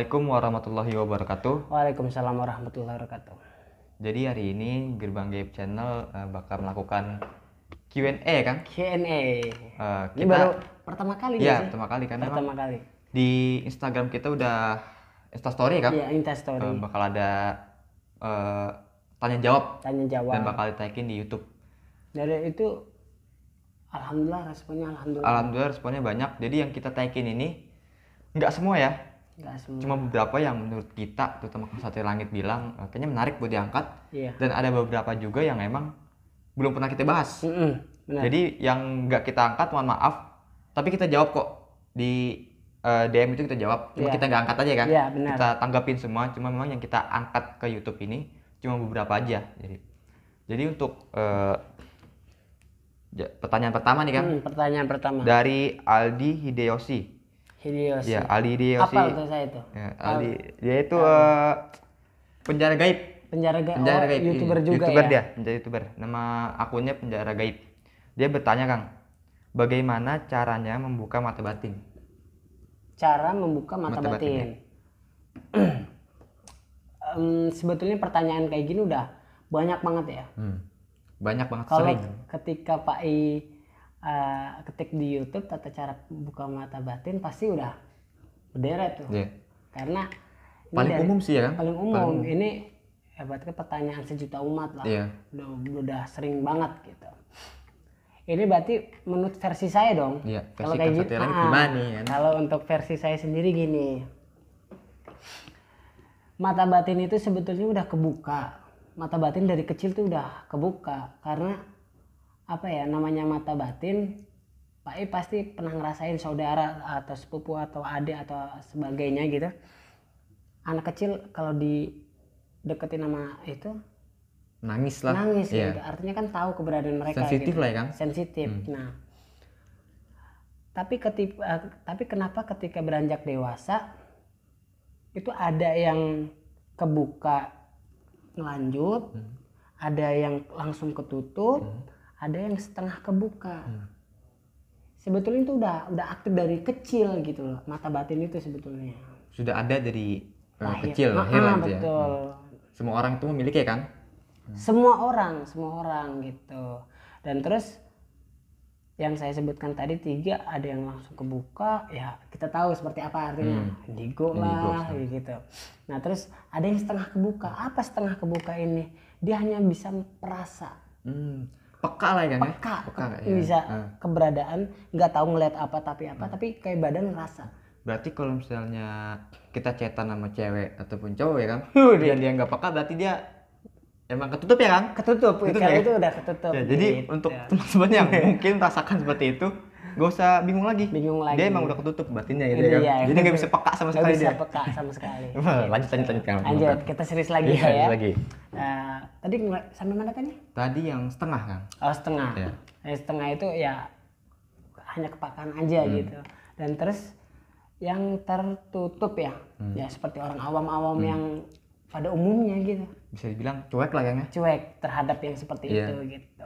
Assalamualaikum warahmatullahi wabarakatuh. Waalaikumsalam warahmatullahi wabarakatuh. Jadi hari ini Gerbang Gaib Channel bakal melakukan Q&A kan? Q&A. Ini Kita baru pertama kali ya sih? pertama kali kan Pertama memang kali. di Instagram kita udah Instastory kan? Iya, Instastory. Bakal ada tanya jawab Tanya dan jawab. bakal ditaikin di YouTube. Dari itu alhamdulillah responnya alhamdulillah. Alhamdulillah responnya banyak. Jadi yang kita taikin ini nggak semua ya. Enggak semua. Cuma beberapa yang menurut kita, terutama Kang Satria Langit bilang kayaknya menarik buat diangkat. Iya. Dan ada beberapa juga yang emang belum pernah kita bahas. Benar. Jadi yang nggak kita angkat mohon maaf, tapi kita jawab kok di DM itu kita jawab. Cuma Iya. kita nggak angkat aja kan? Iya, benar. Kita tanggapin semua. Cuma memang yang kita angkat ke YouTube ini cuma beberapa aja. Jadi untuk pertanyaan pertama nih kan, Pertanyaan pertama. dari Aldi Hideyoshi. Hideyoshi. Ya, Aldi Hideyoshi. Apa untuk saya itu? Ya, Aldi, dia itu penjara gaib. Penjara gaib. YouTuber Iya. juga YouTuber ya. dia, menjadi YouTuber. Nama akunnya Penjara Gaib. Dia bertanya, Kang, bagaimana caranya membuka mata batin? Cara membuka mata Mata batin, batin. Sebetulnya pertanyaan kayak gini udah banyak banget ya. Banyak banget, Kalau sering. ketika Pak I ketik di YouTube tata cara buka mata batin pasti udah berderet tuh. Iya. Karena ini Paling umum sih ya kan? paling umum. Ini hebatnya pertanyaan sejuta umat lah. Iya. Udah sering banget gitu. Ini berarti menurut versi saya dong. Iya, Kalau versi kayak Kang gitu, Satria Langit gimana nih, kan? Kalau untuk versi saya sendiri gini. Mata batin itu sebetulnya udah kebuka. Mata batin dari kecil tuh udah kebuka karena apa ya namanya mata batin. Pak I pasti pernah ngerasain saudara atau sepupu atau adik atau sebagainya gitu. Anak kecil kalau dideketin sama itu Nangis lah. nangis Iya. gitu. Artinya kan tahu keberadaan mereka. Sensitif gitu. lah ya, Kang? Sensitif. Nah, tapi kenapa ketika beranjak dewasa itu ada yang kebuka ngelanjut, ada yang langsung ketutup, ada yang setengah kebuka. Sebetulnya itu udah aktif dari kecil gitu loh, mata batin itu sebetulnya. Sudah ada dari Lahir. kecil, lahir lah gitu ya. Betul. Semua orang itu memiliki ya kan? Semua orang gitu. Dan terus yang saya sebutkan tadi 3 ada yang langsung kebuka, ya kita tahu seperti apa artinya. Indigo lah gitu. Nah, terus ada yang setengah kebuka. Apa setengah kebuka ini? Dia hanya bisa perasa. Peka lah ya kan? Peka ya? bisa keberadaan, nggak tahu ngeliat apa tapi kayak badan ngerasa. Berarti kalau misalnya kita chatan sama cewek ataupun cowok ya kan, dan dia nggak peka, berarti dia emang ketutup ya kan? Ketutup Ketutup kalau ya? itu udah ketutup. Ya, jadi gitu. untuk teman-teman yang mungkin merasakan seperti itu, gak usah bingung lagi. Dia emang udah ketutup batinnya gitu ya kan? Iya, Jadi nggak bisa peka sama nggak sekali bisa dia. peka sama sekali. Lanjut Kang. Lanjut, kita serius lagi Iya, ya. lagi. Tadi sampai mana tadi? Tadi yang setengah kan? Oh, setengah. Iya. Setengah itu ya hanya kepakaan aja gitu. Dan terus yang tertutup ya, ya seperti orang awam-awam yang pada umumnya gitu, Bisa dibilang cuek lah Kang ya? cuek terhadap yang seperti Iya. itu gitu.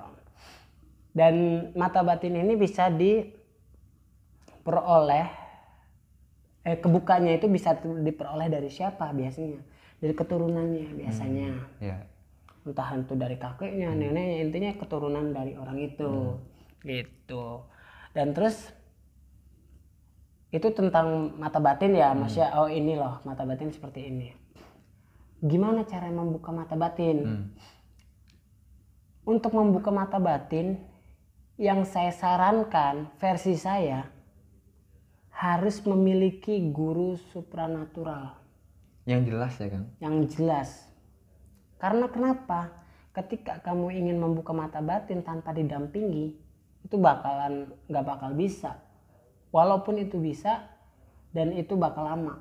Dan mata batin ini bisa diperoleh, kebukanya itu bisa diperoleh dari siapa biasanya? Dari keturunannya biasanya. Iya. Entah itu dari kakeknya, neneknya, intinya keturunan dari orang itu. Gitu. Dan terus itu tentang mata batin ya, maksudnya oh ini loh mata batin seperti ini. Gimana cara membuka mata batin? Untuk membuka mata batin, yang saya sarankan versi saya harus memiliki guru supranatural. Yang jelas ya Kang? Yang jelas. Karena kenapa? Ketika kamu ingin membuka mata batin tanpa didampingi, itu nggak bakal bisa. Walaupun itu bisa dan itu bakal lama.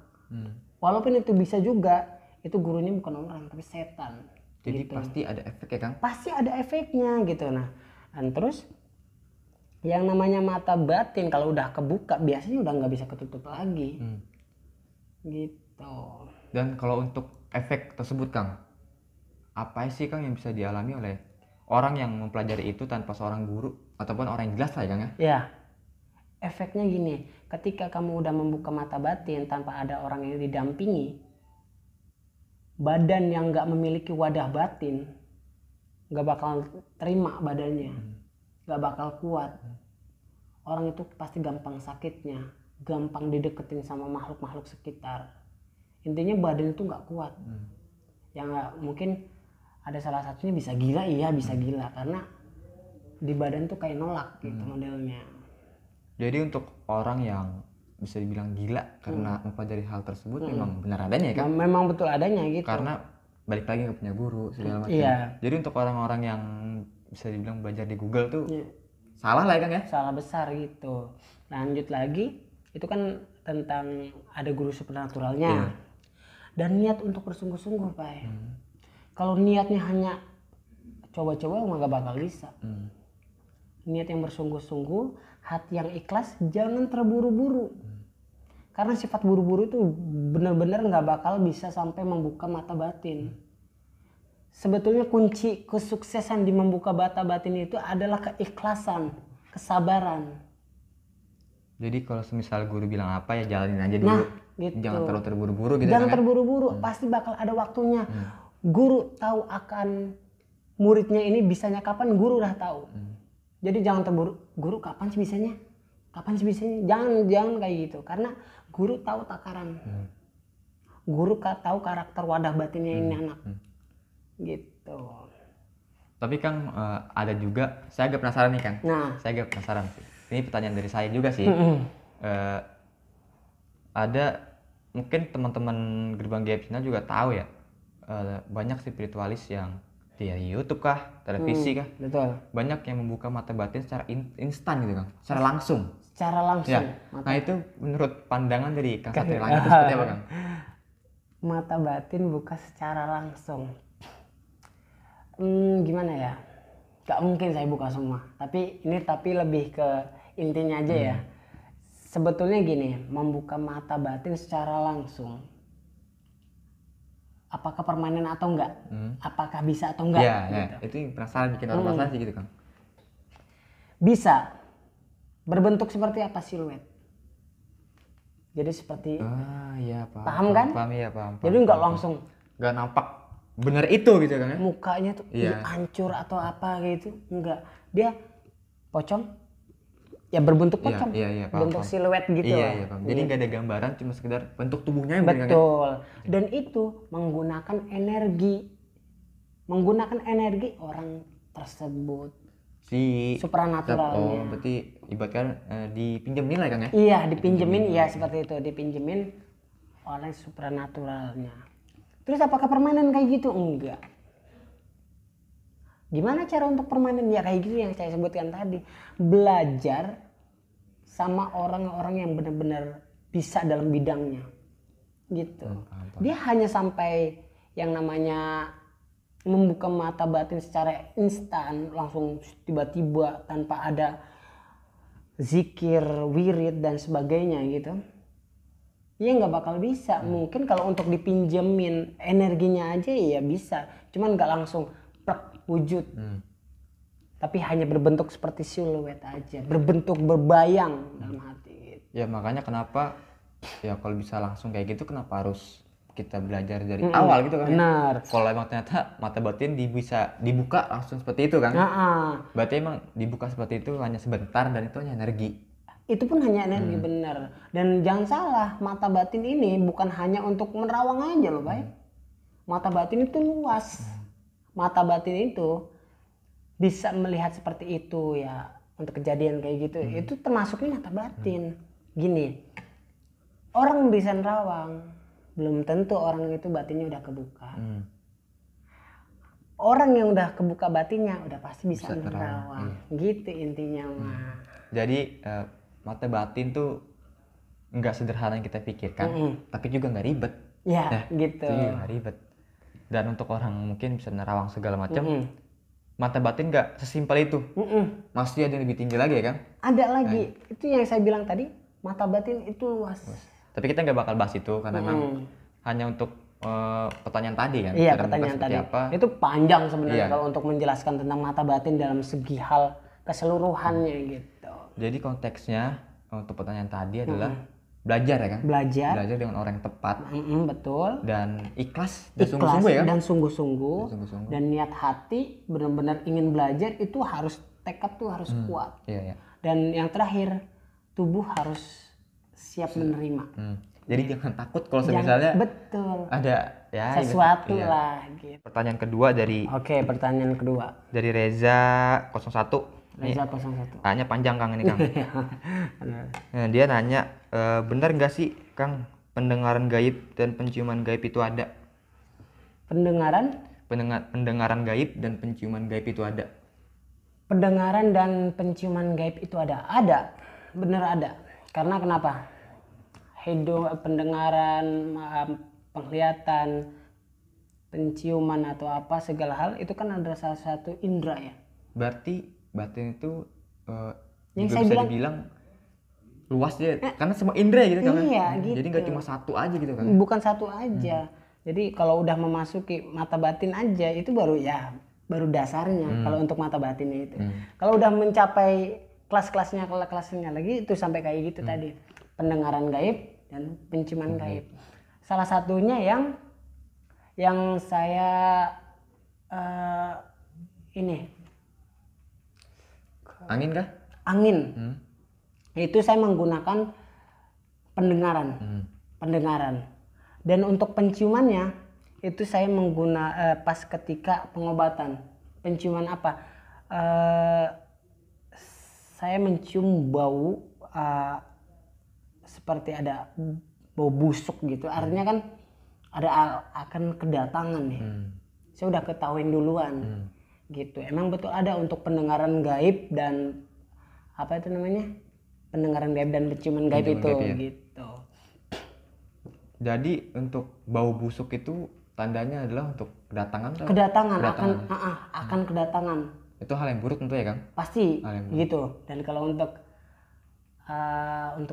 Walaupun itu bisa juga, itu gurunya bukan orang tapi setan. Jadi gitu. pasti ada efek ya Kang? Pasti ada efeknya gitu. Nah, dan terus yang namanya mata batin kalau udah kebuka biasanya udah nggak bisa ketutup lagi. Gitu. Dan kalau untuk efek tersebut Kang, apa sih Kang yang bisa dialami oleh orang yang mempelajari itu tanpa seorang guru ataupun orang yang jelas lah ya Kang ya? Ya, efeknya gini, ketika kamu udah membuka mata batin tanpa ada orang yang didampingi, badan yang nggak memiliki wadah batin nggak bakal terima badannya, nggak bakal kuat. Orang itu pasti gampang sakitnya, gampang dideketin sama makhluk-makhluk sekitar. Intinya badan itu nggak kuat. Yang nggak mungkin ada salah satunya bisa gila, iya bisa gila karena di badan tuh kayak nolak gitu modelnya. Jadi untuk orang yang bisa dibilang gila karena mempelajari hal tersebut memang benar adanya ya kan? Memang betul adanya gitu. Karena balik lagi nggak punya guru segala macam. Iya. Jadi untuk orang-orang yang bisa dibilang belajar di Google tuh salah lah ya kan ya? Salah besar gitu. Lanjut lagi, itu kan tentang ada guru supernaturalnya. Dan niat untuk bersungguh-sungguh, Pak. Kalau niatnya hanya coba-coba emang gak bakal bisa. Niat yang bersungguh-sungguh, hati yang ikhlas, jangan terburu-buru. Karena sifat buru-buru itu benar-benar gak bakal bisa sampai membuka mata batin. Sebetulnya kunci kesuksesan di membuka mata batin itu adalah keikhlasan, kesabaran. Jadi kalau semisal guru bilang apa ya jalanin aja dulu. Gitu. Jangan terlalu terburu-buru gitu. Jangan kan, terburu-buru, pasti bakal ada waktunya. Guru tahu akan muridnya ini bisanya kapan, guru udah tahu. Jadi jangan terburu, guru kapan sih bisanya? Kapan sih bisanya? Jangan kayak gitu. Karena guru tahu takaran. Guru tahu karakter wadah batinnya ini anak. Gitu. Tapi Kang ada juga, saya agak penasaran nih Kang. Nah. Saya agak penasaran sih. Ini pertanyaan dari saya juga sih. Ada mungkin teman-teman Gerbang Gaib Cina juga tahu ya. Banyak spiritualis yang di YouTube kah, televisi kah, Betul. banyak yang membuka mata batin secara instan gitu Kang, secara langsung. Secara langsung. Ya. Nah itu menurut pandangan dari Kang Satria Langit itu seperti apa Kang? Mata batin buka secara langsung. Gimana ya? Gak mungkin saya buka semua. Tapi lebih ke intinya aja ya. Sebetulnya gini, membuka mata batin secara langsung. Apakah permanen atau enggak? Apakah bisa atau enggak? Ya, gitu. itu yang penasaran, bikin orang penasaran sih gitu Kang. Bisa. Berbentuk seperti apa siluet? Jadi seperti Iya paham. Paham kan? Paham ya paham. jadi enggak langsung Nggak nampak bener itu gitu Kang ya? mukanya tuh hancur atau apa gitu. Enggak. Dia pocong. Ya berbentuk pocong. Iya, paham, bentuk paham. Siluet gitu. Iya paham. Jadi nggak ada gambaran, cuma sekedar bentuk tubuhnya yang bener, Kang, ya? Betul. Dan itu menggunakan energi orang tersebut. Si Supranaturalnya. Oh, berarti ibaratkan dipinjemin lah Kang ya? Iya, dipinjemin ya seperti itu, dipinjemin oleh supranaturalnya. Terus apakah permanen kayak gitu? Enggak. Gimana cara untuk permanen? Ya kayak gitu yang saya sebutkan tadi. Belajar sama orang-orang yang benar-benar bisa dalam bidangnya. Gitu. Dia hanya sampai yang namanya membuka mata batin secara instan, langsung tiba-tiba tanpa ada zikir, wirid dan sebagainya gitu. Ya nggak bakal bisa. Mungkin kalau untuk dipinjemin energinya aja ya bisa. Cuman nggak langsung wujud. Tapi hanya berbentuk seperti siluet aja, berbentuk berbayang dalam hati gitu. Ya makanya kenapa ya kalau bisa langsung kayak gitu kenapa harus kita belajar dari awal gitu kan? Benar. Kalau emang ternyata mata batin bisa dibuka langsung seperti itu kan? Berarti emang dibuka seperti itu hanya sebentar dan itu hanya energi. Itu pun hanya energi benar. Dan jangan salah, mata batin ini bukan hanya untuk menerawang aja loh, Bay. Mata batin itu luas. Mata batin itu bisa melihat seperti itu ya, untuk kejadian kayak gitu. Itu termasuknya mata batin. Gini, orang bisa nerawang, belum tentu orang itu batinnya udah kebuka. Orang yang udah kebuka batinnya udah pasti bisa nerawang. Gitu intinya mah. Jadi mata batin tuh nggak sederhana yang kita pikirkan, tapi juga nggak ribet. Ya, gitu. Jadi nggak ribet. Dan untuk orang mungkin bisa nerawang segala macam, mata batin nggak sesimpel itu. Masih ada yang lebih tinggi lagi ya kan? Ada lagi. Itu yang saya bilang tadi, mata batin itu luas. Tapi kita nggak bakal bahas itu karena memang hanya untuk pertanyaan tadi kan. Iya, pertanyaan tadi. Apa. Itu panjang sebenarnya kalau untuk menjelaskan tentang mata batin dalam segi hal keseluruhannya gitu. Jadi konteksnya untuk pertanyaan tadi adalah belajar ya kan? Belajar. Belajar dengan orang yang tepat Betul. dan ikhlas dan Ikhlas sungguh-sungguh ya kan? dan sungguh-sungguh Dan sungguh-sungguh. dan niat hati benar-benar ingin belajar itu harus tekad tuh harus kuat. Iya, iya. Dan yang terakhir tubuh harus siap menerima. Jadi jangan takut kalau misalnya Betul. ada ya Sesuatu iya. lah gitu. Pertanyaan kedua dari Oke, pertanyaan kedua. Reza 01. Reza 01. Tanya panjang Kang ini Kang. Nah, dia nanya, benar nggak sih Kang pendengaran gaib dan penciuman gaib itu ada? Pendengaran Pendengaran gaib dan penciuman gaib itu ada. Pendengaran dan penciuman gaib itu ada. Ada. Bener ada. Karena kenapa? Pendengaran, penglihatan, penciuman atau apa segala hal itu kan ada salah satu indera ya. Berarti batin itu Yang juga saya bisa bilang- dibilang luas ya, karena semua indera gitu kan. Iya, gitu. Jadi nggak cuma satu aja gitu kan. Bukan satu aja. Jadi kalau udah memasuki mata batin aja itu baru dasarnya kalau untuk mata batinnya itu. Kalau udah mencapai kelasnya lagi itu sampai kayak gitu tadi. Pendengaran gaib dan penciuman gaib. Salah satunya yang saya ini Angin kah? angin. Itu saya menggunakan pendengaran. Dan untuk penciumannya itu saya pas ketika pengobatan. Penciuman apa? Saya mencium bau seperti ada bau busuk gitu. Artinya kan akan kedatangan nih. Saya udah ketahuin duluan. Gitu. Emang betul ada untuk pendengaran gaib dan apa itu namanya? Pendengaran gaib dan penciuman gaib itu ya. gitu. Jadi untuk bau busuk itu tandanya adalah untuk kedatangan atau? Kedatangan. Akan kedatangan. Itu hal yang buruk tentu ya Kang? Pasti Hal yang buruk. gitu. Dan kalau untuk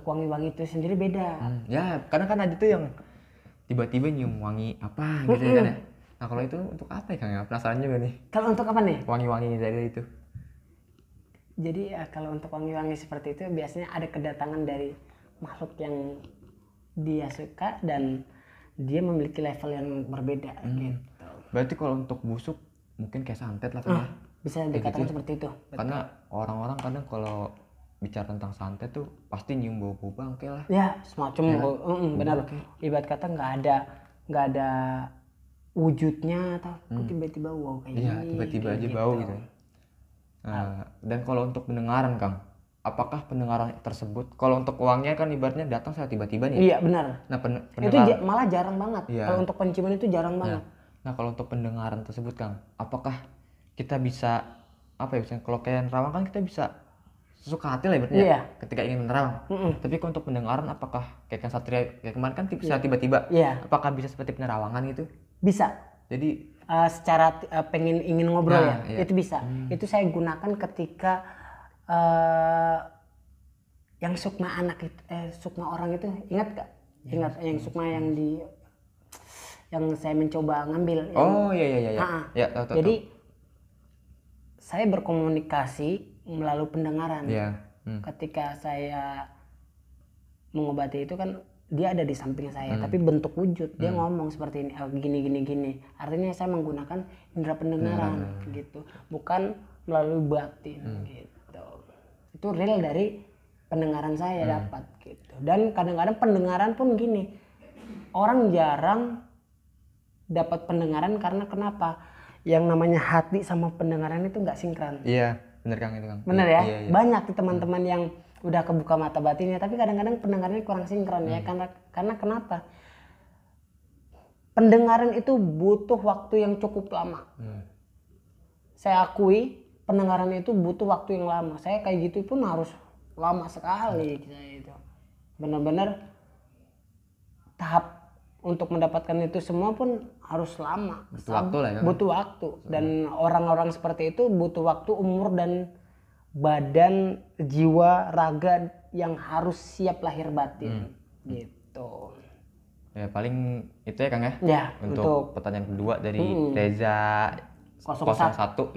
wangi-wangi itu sendiri beda. Ya karena kan ada tuh yang tiba-tiba nyium wangi apa gitu ya kan ya. Nah kalau itu untuk apa ya Kang ya? Penasaran juga nih. Kalau untuk apa nih? Wangi-wangi dari itu. Jadi kalau untuk wangi-wangi seperti itu biasanya ada kedatangan dari makhluk yang dia suka dan dia memiliki level yang berbeda gitu. Berarti kalau untuk busuk mungkin kayak santet lah kan ya? Bisa dikatakan seperti itu. Karena orang-orang kadang kalau bicara tentang santet tuh pasti nyium bau-bau bangke lah. Ya semacam benar. Ibarat kata nggak ada wujudnya atau tiba-tiba wow kayak Iya, gini. tiba-tiba kayak aja bau gitu. Dan kalau untuk pendengaran Kang, apakah pendengaran tersebut, kalau untuk wanginya kan ibaratnya datang secara tiba-tiba nih. Iya benar. Nah Itu malah jarang banget. Iya. Kalau untuk penciuman itu jarang banget. Nah kalau untuk pendengaran tersebut Kang, apakah kita bisa apa ya, misalnya kalau kayak nerawang kan kita bisa sesuka hati lah ibaratnya Iya. ketika ingin menerawang. Tapi kalau untuk pendengaran apakah kayak kan Satria kayak kemarin kan secara tiba-tiba, Iya. apakah bisa seperti penerawangan gitu? Bisa. Jadi Secara ingin ngobrol Nah, ya, iya. itu bisa. Itu saya gunakan ketika yang sukma sukma orang itu ingat gak? Ingat yang sukma yang saya mencoba ngambil. oh iya. Ya tahu. Jadi saya berkomunikasi melalui pendengaran. Iya. Ketika saya mengobati itu kan dia ada di samping saya, tapi bentuk wujud dia ngomong seperti ini, gini. Artinya saya menggunakan indera pendengaran gitu, bukan melalui batin gitu. Itu real dari pendengaran saya dapat gitu. Dan kadang-kadang pendengaran pun gini, orang jarang dapat pendengaran karena kenapa? Yang namanya hati sama pendengaran itu nggak sinkron. Iya, bener Kang itu Kang. Bener ya? Iya. Banyak teman-teman yang udah kebuka mata batinnya tapi kadang-kadang pendengarannya kurang sinkron ya karena kenapa? Pendengaran itu butuh waktu yang cukup lama. Saya akui pendengaran itu butuh waktu yang lama. Saya kayak gitu pun harus lama sekali itu. Benar-benar tahap untuk mendapatkan itu semua pun harus lama. Butuh waktu lah ya. Butuh waktu dan orang-orang seperti itu butuh waktu, umur dan badan, jiwa, raga yang harus siap lahir batin gitu. Ya paling itu ya Kang ya. Ya, Untuk pertanyaan kedua dari Reza 01.